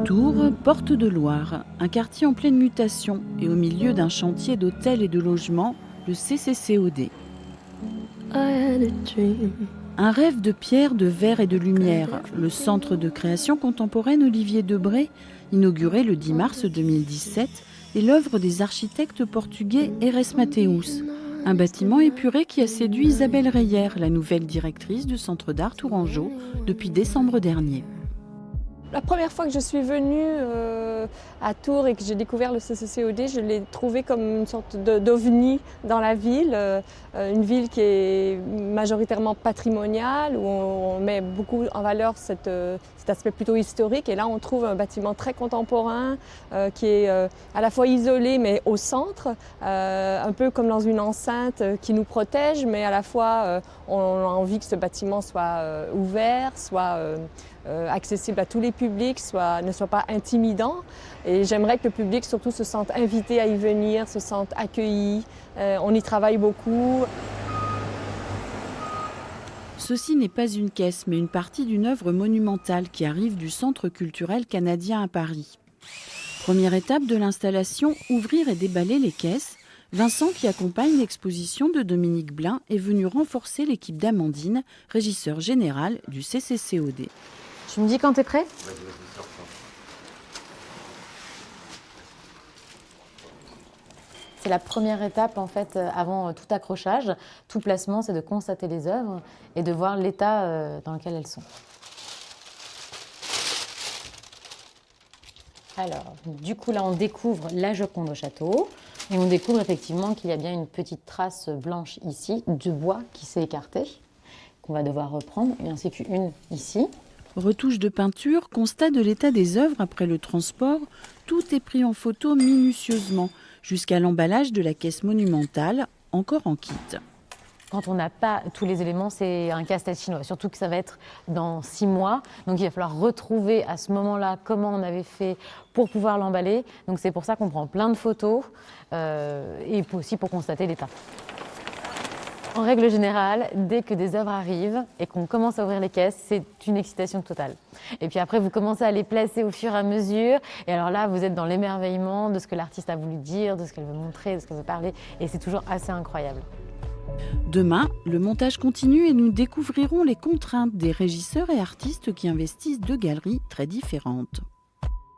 Tours, Porte de Loire, un quartier en pleine mutation et au milieu d'un chantier d'hôtels et de logements, le CCCOD. Un rêve de pierre, de verre et de lumière, le centre de création contemporaine Olivier Debré, inauguré le 10 mars 2017, est l'œuvre des architectes portugais Erez Mateus. Un bâtiment épuré qui a séduit Isabelle Reyer, la nouvelle directrice du Centre d'art Tourangeau, depuis décembre dernier. La première fois que je suis venue à Tours et que j'ai découvert le CCCOD, je l'ai trouvé comme une sorte d'ovni dans la ville, une ville qui est majoritairement patrimoniale, où on met beaucoup en valeur cet aspect plutôt historique. Et là, on trouve un bâtiment très contemporain qui est à la fois isolé mais au centre, un peu comme dans une enceinte qui nous protège, mais à la fois on a envie que ce bâtiment soit ouvert, soit accessible à tous les publics, ne soit pas intimidant. Et j'aimerais que le public surtout se sente invité à y venir, se sente accueilli. On y travaille beaucoup. Ceci n'est pas une caisse, mais une partie d'une œuvre monumentale qui arrive du Centre culturel canadien à Paris. Première étape de l'installation, ouvrir et déballer les caisses. Vincent, qui accompagne l'exposition de Dominique Blin, est venu renforcer l'équipe d'Amandine, régisseur général du CCCOD. Tu me dis quand tu es prêt ? C'est la première étape en fait avant tout accrochage, tout placement, c'est de constater les œuvres et de voir l'état dans lequel elles sont. Alors, du coup là on découvre la Joconde au château et on découvre effectivement qu'il y a bien une petite trace blanche ici de bois qui s'est écartée, qu'on va devoir reprendre, et ainsi qu'une ici. Retouche de peinture, constat de l'état des œuvres après le transport, tout est pris en photo minutieusement, jusqu'à l'emballage de la caisse monumentale, encore en kit. Quand on n'a pas tous les éléments, c'est un casse-tête chinois, surtout que ça va être dans 6 mois. Donc il va falloir retrouver à ce moment-là comment on avait fait pour pouvoir l'emballer. Donc c'est pour ça qu'on prend plein de photos et aussi pour constater l'état. En règle générale, dès que des œuvres arrivent et qu'on commence à ouvrir les caisses, c'est une excitation totale. Et puis après, vous commencez à les placer au fur et à mesure. Et alors là, vous êtes dans l'émerveillement de ce que l'artiste a voulu dire, de ce qu'elle veut montrer, de ce qu'elle veut parler. Et c'est toujours assez incroyable. Demain, le montage continue et nous découvrirons les contraintes des régisseurs et artistes qui investissent deux galeries très différentes.